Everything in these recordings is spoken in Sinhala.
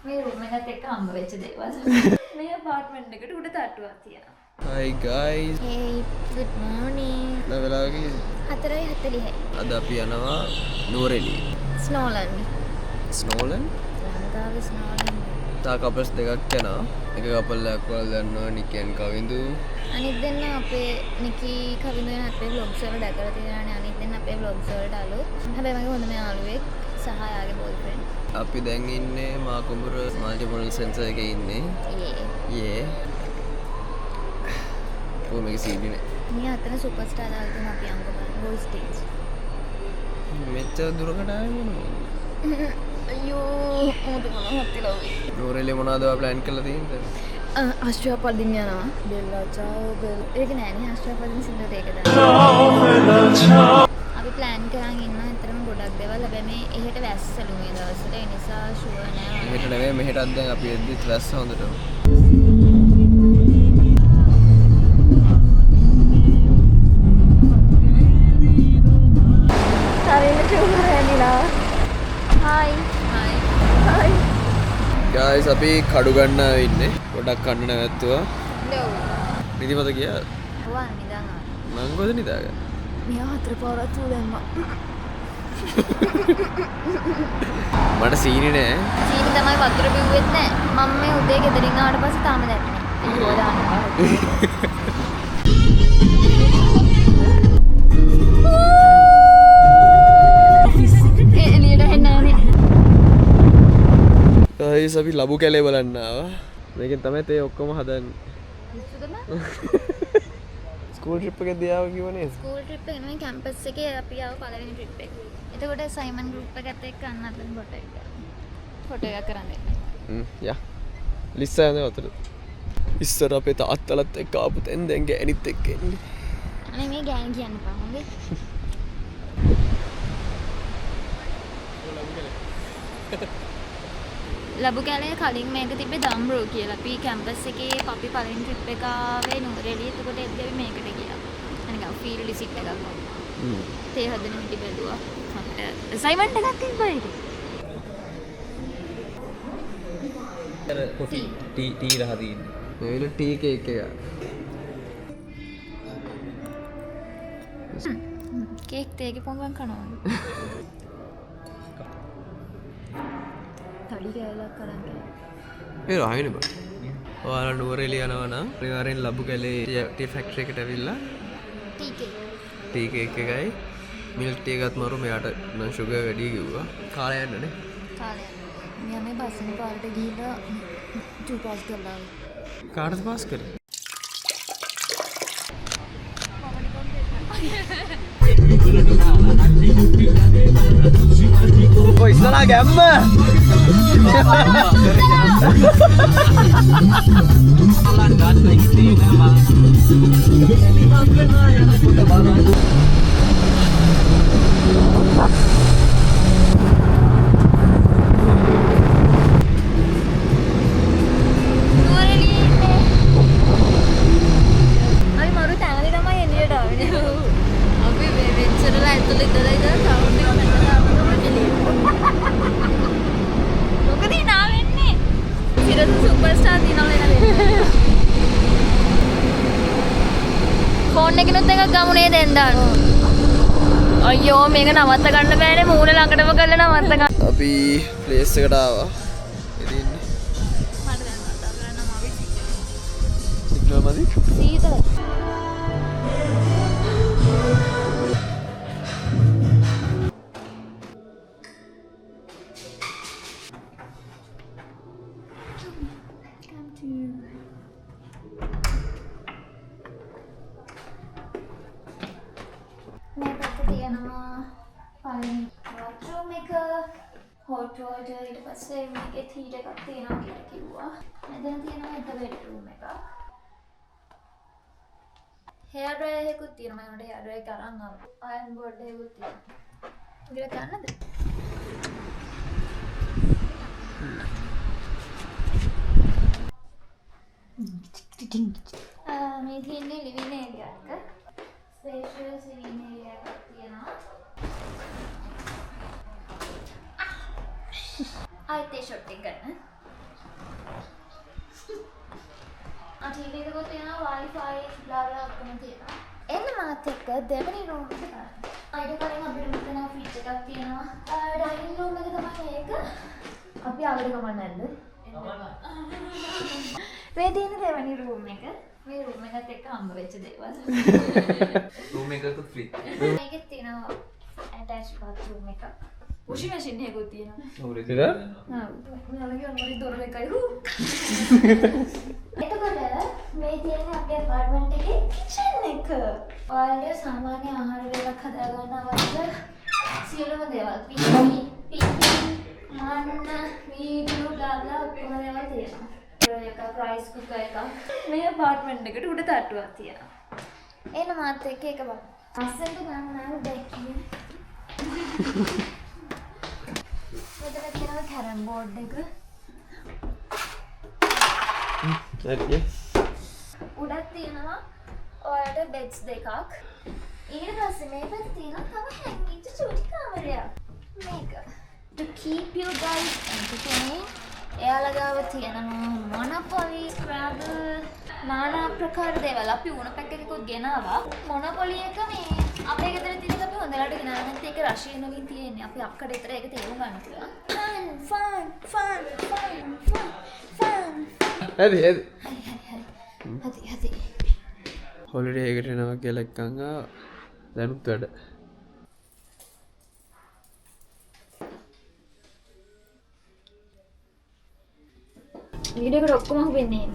මේ රූම් එකත් එක්ක හම්බ වෙච්ච දේවල්. මේ අපාර්ට්මන්ට් එකට උඩ තට්ටුවක් තියෙනවා. Hi guys. Hey, good morning. වෙලාව කීයද? 4:40යි. අද අපි යනවා නුවරඑළිය. ස්නෝලන්ඩ්. ස්නෝලන්ඩ්? ලංකාවේ ස්නෝලන්ඩ්. තා කපල්ස් දෙකක් යනවා. එක කපල් එකක් වල දන්නවා නිකන් කවිඳු. අනිත් දෙන්න අපේ නිකී කවිඳු වෙන අපේ vlogs වල දැකලා තියෙනවානේ. අනිත් දෙන්න අපේ vlogs වලට අලුත්. හැබැයි මගේ හොඳම යාළුවෙක් සහ යාගේ boyfriend. අපි දැන් ඉන්නේ මාකුඹුර මල්ටිපොල් සෙන්ටර් එකේ ඉන්නේ. යේ. මේක සීඩි නේ. මේ අතන සුපර්ස්ටාර් දාලා තියෙන අපි අංග බලන්න වොයිස් ස්ටේජ්. මෙච්චර දුරකට ආවේ මොනවද? අයියෝ මොකද හිතලා වෙයි. නුවරඑළිය මොනවද ඔයා ප්ලෑන් කරලා තියෙන්නේ? ආස්ට්‍රේලියා පල්දින් යනවා. බෙල්ලා චාෝ බෙල්. ඒක නෑනේ ආස්ට්‍රේලියා පල්දින් සින්දට ඒක දාන්න. අපි ප්ලෑන් කරන් ඉන්න ඇත්තටම ගොඩක් දේවල්. හැබැයි මේ එහෙට වැස්සලු මේ දවස්වල. ඒ නිසා ෂුවර් නෑ. එහෙට නෙවෙයි මෙහෙටත් දැන් අපි එද්දිත් වැස්ස හොඳටම. ගයිස් අපි කඩු ගන්නා ඉන්නේ. ගොඩක් කන්න නැවැත්තුවා. නිදිමත ගියා. ඔවා නිදාගන්න. මං කොහෙද නිදාගන්නේ? මෙයා හතර පාරක් තුල දැම්මා. මට සීනි නෑ. සීනි තමයි වතුර බිව්වෙත් නෑ. මම මේ උදේ ගෙදරින් ආවට පස්සේ තාම දැක්කේ නෑ. අයියෝ දාන්න. ගයිස් අපි ලබු කැලේ බලන්න ආවා. මේකෙන් තමයි තේ ඔක්කොම හදන්නේ. පිස්සුද මම? ස්කූල් ට්‍රිප් එකේදී ආව කිව්වනේ. ස්කූල් ට්‍රිප් එක නෙමෙයි කැම්පස් එකේ අපි ආව පළවෙනි ට්‍රිප් එක. එතකොට සයිමන් ගෲප් එකත් එක්ක අන්න අතන ෆොටෝ එකක් කරන් දෙන්න. යා. ලිස්සා යනවා අතට. ඉස්සර අපේ තාත්තලත් එක්ක ආපු තැන් දැන් ගෑනිත් එක්ක එන්නේ. අනේ මේ ගෑනි කියන්න එපා හොඳේ. ලබු කැලේ කලින් මේක තිබ්බේ දම්රෝ කියලා. අපි කැම්පස් එකේ අපි පළවෙනි ට්‍රිප් එක ආවේ නුවරඑළිය. එතකොට එද්දී අපි මේකට ගියා. නිකන් ෆීල්ඩ් විසිට් එකක් වගේ. තේ හදන මිටි බැලුවා. අපිට අසයින්මන්ට් එකක් තිබ්බා ඒක. අර කොෆි ටී රහ තියෙන්නේ. මේල ටී කේක් එක. කේක් තේගේ පොංගන් කනවා. තඩි කෑල්ලක් කරන් කෑ. ඒ රහිනේ බං. ඔයාලා නුවරඑළිය යනවා නම් අනිවාර්යෙන් ලබු කැලේ ටී ෆැක්ටරි එකට ඇවිල්ලා ටී කේක් එකයි මිල්ක් ටී එකත් මරු මෙයාට නම් සුගර් වැඩි කිව්වා. කාලය යන්නනේ. කාලය. මෙයා මේ බස්නේ පාරට ගිහිල්ලා ටූ පාස් කරලා. කාටද පාස් කරේ? ඔය ඉස්සරහා ගැම්ම. ෆෝන් එකනොත් එකක් ගමුනේ දැන් දාන්න. අයියෝ මේක නවත්ත ගන්න බෑනේ මූණ ළඟටම කරලා නවත්ත ගන්න. අපි ප්ලේස් එකට ආවා. ඉතින් ඉන්නේ. මට දැන් කතා කරන්න මාවි සිග්නල් මදි? සීතල. bathroom එක hot water ඊට පස්සේ මේකේ heater එකක් තියෙනවා කියලා කිව්වා. මෙතන තියෙනවා එක bedroom එකක්. hair dryer එකකුත් තියෙනවා. මම hair dryer එක අරන් ආවා. iron board එකකුත් තියෙනවා. උගල ගන්නද? මේ තියෙන්නේ living area එක. spacious living area එකක් තියෙනවා. ආයෙත් ඒ ෂොට් එක ගන්න. ටීවී එකකුත් තියෙනවා Wi-Fi bla bla ඔක්කොම තියෙනවා. එන්න මාත් එක්ක දෙවෙනි රූම් එකට ගන්න. ඊට කලින් අපිට මෙතන ෆ්‍රිජ් එකක් තියෙනවා. ඩයිනින් රූම් එක තමයි ඒක. අපි ආවට ගමන් නැද්ද? මේ තියෙන දෙවෙනි රූම් එක. මේ රූම් එකත් එක්ක හම්බ වෙච්ච දේවල්. රූම් එකකුත් ෆ්‍රී. මේකෙත් තියෙනවා attached bathroom එක. washing machine එකකුත් තියෙනවා. ඔව් ඒක. මෙයාලගේ මොකද දොර එකයි. එතකොට මේ තියෙන අපේ apartment එකේ kitchen එක. ඔයාලගේ සාමාන්‍ය ආහාර වේලක් හදා ගන්න අවශ්‍ය සියලුම දේවල්. පිපි, මන්න, වීඩියෝ දාලා ඔක්කොම දේවල් තියෙනවා. එක rice cooker එකක්. මේ apartment එකට උඩ තට්ටුවක් තියෙනවා. එන්න මාත් එක්ක ඒක බලන්න. අස්සෙන්ට ගන්න නෑ දැක්කේ. මෙතන තියෙනවා කැරම් බෝඩ් එක. හරි. උඩක් තියෙනවා ඔයාලට බෙඩ්ස් දෙකක්. ඊට පස්සේ මේ පැත්තේ තියෙනවා තව හැංගිච්ච චූටි කාමරයක්. මේක. To keep you guys entertained. එයාලා ගාව තියෙනවා මොනොපොලි, ස්ක්‍රැබල්, নানা ප්‍රකාර දේවල්. අපි උණ පැක් එකකුත් ගෙනාවා. මොනොපොලි එක මේ අපේ ගෙදර තියෙන එක අපි හොඳට ගෙනාවා. නැත්නම් ඒක රෂියන් වලින් තියෙන්නේ. අපි අක්කට විතර ඒක තේරුම් ගන්න පුළුවන්. fun. හරි හරි. හරි. හොලිඩේ එකට එනවා කියලා එක්කන් දැනුත් වැඩ. වීඩියෝ එකට ඔක්කොම හුවෙන්නේ.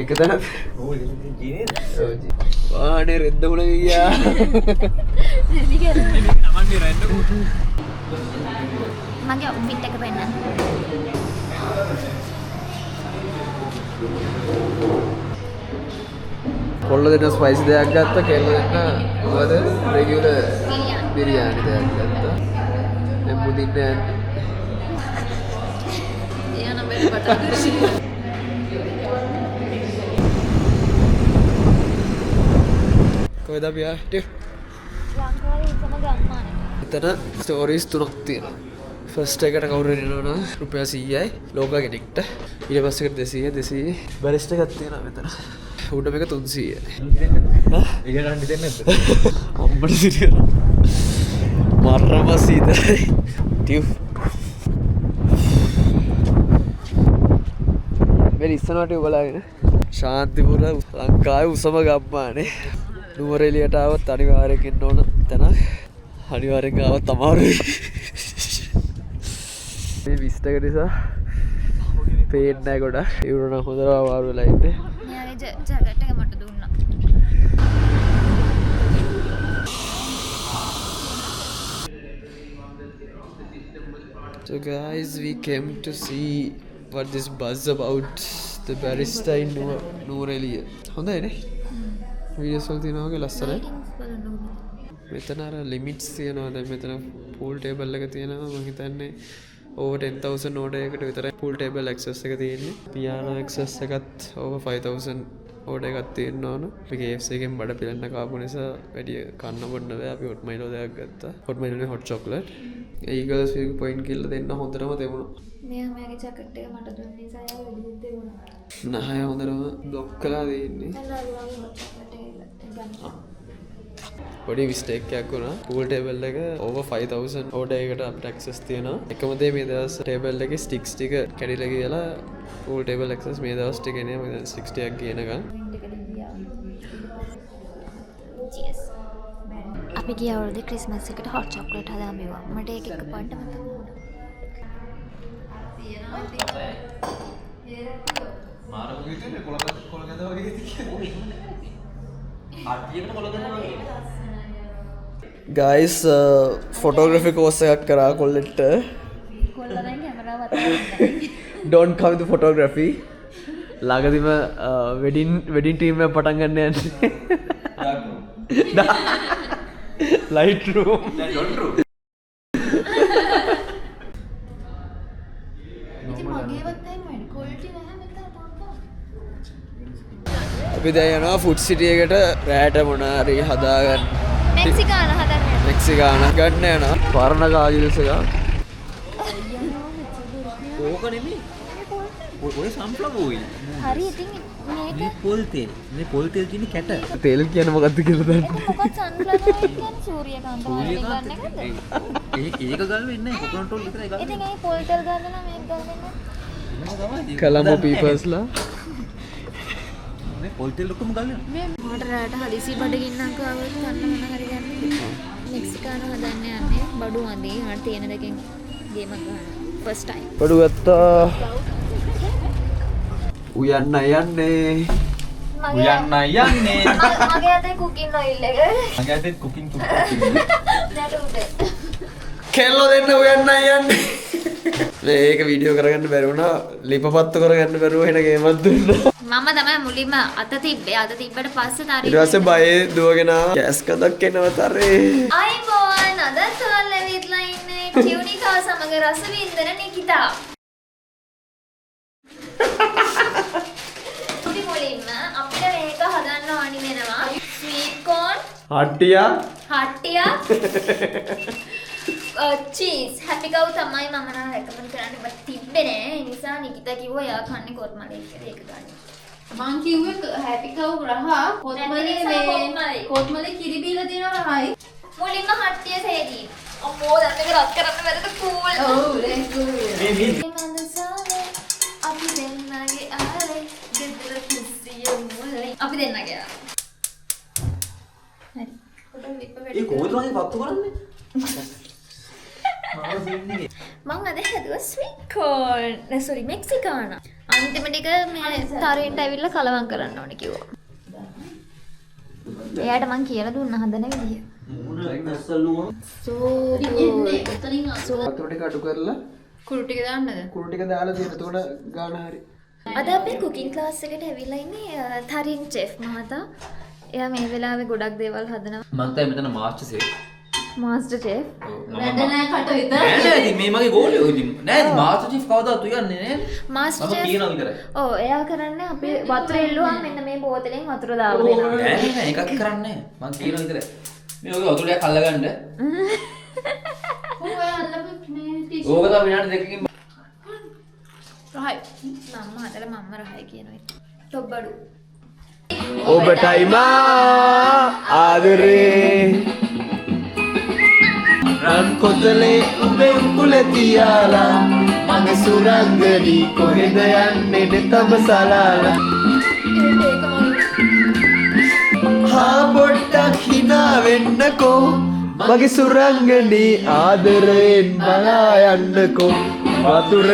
එක තැනක්. ඔව් ඒක ජීනේ. වානේ රෙද්ද උණ ගියා. මගේ ඔෆිට් එක පෙන්නන්න. කොල්ල දෙන්න ස්පයිසි දෙයක් ගත්ත, කෙල්ල දෙන්න මොකද රෙගියුලර් බිරියානි දෙයක් ගත්තා. දැන් මුදින්න යන්නේ. එයා නම් වෙන බටර් කොහෙද අපි ආවේ? ලංකාවේ ඉතම ගම්මාන. එතන ස්ටෝරීස් තුනක් තියෙනවා. ෆස්ට් එකට කවුරු දෙනවනම් රුපියල් 100යි ලෝකා කෙනෙක්ට. ඊට පස්සේ එකට 200 බැරිස්ට් එකක් තියෙනවා මෙතන. උඩ මේක 300යි. ඒක ගන්න දෙන්නේ නැද්ද? අම්මට සිටියන. මරම සීතලයි. ටියු. මේ ඉස්සනට බලගෙන ශාන්තිපුර ලංකාවේ උසම ගම්මානේ. නුවර එළියට ආවොත් අනිවාර්යෙන් ඉන්න ඕන තැන. අනිවාර්යෙන් ආවොත් අමාරුයි. මේ විස්තර නිසා පේන්නේ නැහැ ගොඩක්. ඒ වුණා හොඳට අමාරු වෙලා ඉන්නේ. මෙයාගේ ජැකට් එක මට දුන්නා. So guys, we came to see what this buzz about the barista in Nooreliya. හොඳයි නේ? වීඩියෝස් වල තියෙනවා වගේ ලස්සනයි. මෙතන අර ලිමිට්ස් තියෙනවා. දැන් මෙතන pool table එක තියෙනවා. මම හිතන්නේ over 10,000 order එකකට විතරයි pool table access එක තියෙන්නේ. piano access එකත් over 5,000 order එකක් තියෙන්න ඕන. අපි KFC එකෙන් බඩ පිරෙන්න කාපු නිසා වැඩි කන්න බොන්න බෑ. අපි hot milo දෙයක් ගත්තා. hot milo නේ hot chocolate. Eagles weak point කිල්ල දෙන්න හොඳටම තිබුණා. මෙයාගේ ජැකට් එක මට දුන්න නිසා එයා වැඩි දෙවුණා. නහය හොඳටම බ්ලොක් කළා තියෙන්නේ. පොඩි මිස්ටේක් එකක් වුණා. pool table එක over 5,000 order එකකට අපිට access තියෙනවා. එකම දේ මේ දවස් table එකේ sticks ටික කැඩිලා ගියලා pool table access මේ දවස් ටික එන්නේ මම දැන් 60ක් ගියනකම්. අපි ගිය අවුරුද්දේ ක්‍රිස්මස් එකට hot chocolate හදාම බිව්වා. මට ඒක එකපාරට මතක වුණා. මාරම කිව්වේ කොලගඳ වගේ තියෙන්නේ. ආටියට කොලගඳ වගේ. guys photography course එකක් කරා කොල්ලෙට. කොල්ලා දැන් කැමරාව අතට don't come to photography. ළඟදිම wedding team එක පටන් ගන්න යන්නේ. light room. ඉතින් මගේවත් දැන් වැඩි quality නැහැ මෙතන තාත්තා. අපි දැන් යනවා ෆුඩ් සිටි එකට රෑට මොනාරි හදාගන්න. මෙක්සිකාන හදන්න. මෙක්සිකාන ගන්න යනවා. පරණ කාජිල්ස් එක. ඕක නෙමෙයි. ඔය සම්ප්ලව් ඔයි. හරි ඉතින් මේක මේ පොල් තෙල්. මේ පොල් තෙල් තියෙන කැට. තෙල් කියන මොකක්ද කියලා දන්නේ. ඒක මොකක්ද සන්ෆ්ලවර් ඔයිල් කියන්නේ සූර්යකාන්ත වලින් ගන්න එකද? ඒක ගල් වෙන්නේ නැහැ. කොකොනට් ඔයිල් විතරයි ගල්. ඉතින් ඒ පොල් තෙල් ගන්න නම් මේක ගන්න තමයි. කොළඹ පීපල්ස්ලා මේ පොල් තෙල් ඔක්කොම ගල් වෙනවා. මට රාට හදිසි බඩගින්නක් ආවොත් ගන්න මොන හරි ගන්න. මෙක්සිකානු හදන්න යන්නේ බඩු අදී මට තියෙන දෙකෙන් ගේමක් ගන්න. First time. පඩු ගත්තා. උයන්න යන්නේ. උයන්න යන්නේ. මගේ අතේ කුකින් ඔයිල් එක. මගේ අතේ කුකින් නැට උඩ. කෙල්ලෝ දෙන්න උයන්න යන්නේ. මේක වීඩියෝ කරගන්න බැරි වුණා. ලිපපත්තු කරගන්න බැරුව වෙන ගේමක් දුන්නා. මම තමයි මුලින්ම අත තිබ්බේ. අත තිබ්බට පස්සේ තාරි. ඊට පස්සේ බයේ දුවගෙන ආවා. කැස් කඳක් එනවතරේ. අයිබෝන් අද තෝල් ලැබිලා ඉන්නේ ටියුනිකා සමග රස වින්දන නිකිතා. මුලින්ම අපිට මේක හදන්න ඕනි වෙනවා. ස්වීට් කෝන්, හට්ටියා. හට්ටියක්, චීස්. හැපි කව් තමයි මම නම් රෙකමන්ඩ් කරන්නේ. බත් තිබ්බේ නෑ. ඒ නිසා නිකිතා කිව්වා එයා කන්නේ කොත්මලේ කියලා ඒක ගන්න. මං කිව්වේ හැපි කව් රහ කොත්මලේ මේ කොත්මලේ කිරි බීලා දින රහයි. මුලින්ම හට්ටිය සේදී. අම්මෝ දැන් මේක රත් කරන්න බැරිද කූල්. ඔව් ලේකුවේ. අපි දෙන්නගේ ආලේ ගෙදර කිසිය මුලේ අපි දෙන්නගේ ආ. හරි. ඒ කොහොමද වගේ වත්තු කරන්නේ? මං අද හැදුවා ස්වීට් කෝර්න්. සෝරි මෙක්සිකානා. අන්තිම ටික මේ තරෙන්ට ඇවිල්ලා කලවම් කරන්න ඕනේ කිව්වා. එයාට මං කියලා දුන්නා හදන විදිය. වතුර ටික අඩු කරලා කුරු ටික දාන්නද? කුරු ටික දාලා දෙන්න. එතකොට ගාන හරි. අද අපි කුකින් ක්ලාස් එකට ඇවිල්ලා ඉන්නේ තරින් චෙෆ් මහතා. එයා මේ වෙලාවේ ගොඩක් දේවල් හදනවා. මං තමයි මෙතන මාස්ටර් සෙෆ්. Master chef. වැඩ නැහැ කට විතර. නෑ ඉතින් මේ මගේ ගෝලියෝ ඉතින් නෑ ඉතින් මාස්ටර් චීෆ් කවදාවත් උයන්නේ නෑ. මාස්ටර් මම චෙෆ්. කියනවා විතරයි. ඔව් එයා කරන්නේ අපි වතුර එල්ලුවාම මෙන්න මේ බෝතලෙන් වතුර දාලා දෙනවා. නෑ නෑ එකක් කරන්නේ නෑ. මං කියනවා විතරයි. මේ ඔගේ වතුර ටිකක් අල්ලගන්න. ඔය අල්ලපු මේ ටිෂු ඕක තමයි විනාඩි දෙකකින් රහයි. මම්ම හදලා මම්ම රහයි කියනවා. තොබ්බඩු. ඔබටයි මා ආදරේ රන් කොතලේ උඹේ උකුල තියාලා මගේ සුරංගනි කොහෙද යන්නේ තම සලාලා හා පොට්ටක් හිනා වෙන්නකෝ මගේ සුරංගනි ආදරෙන් බලා යන්නකෝ වතුර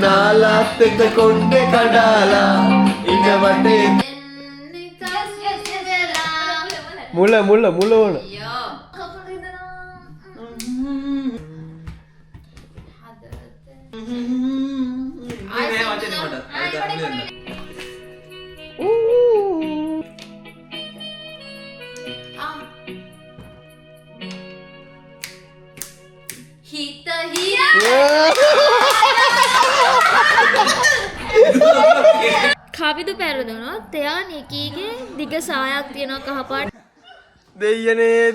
නාලා තෙත කොණ්ඩේ කඩාලා ඉන්න වටේ මුල ඕන මේ වචනේ මට හිත කවිදු පැරදුනොත් එයා නිකීගේ දිග සායක් තියෙනවා කහපාට. දෙයනේ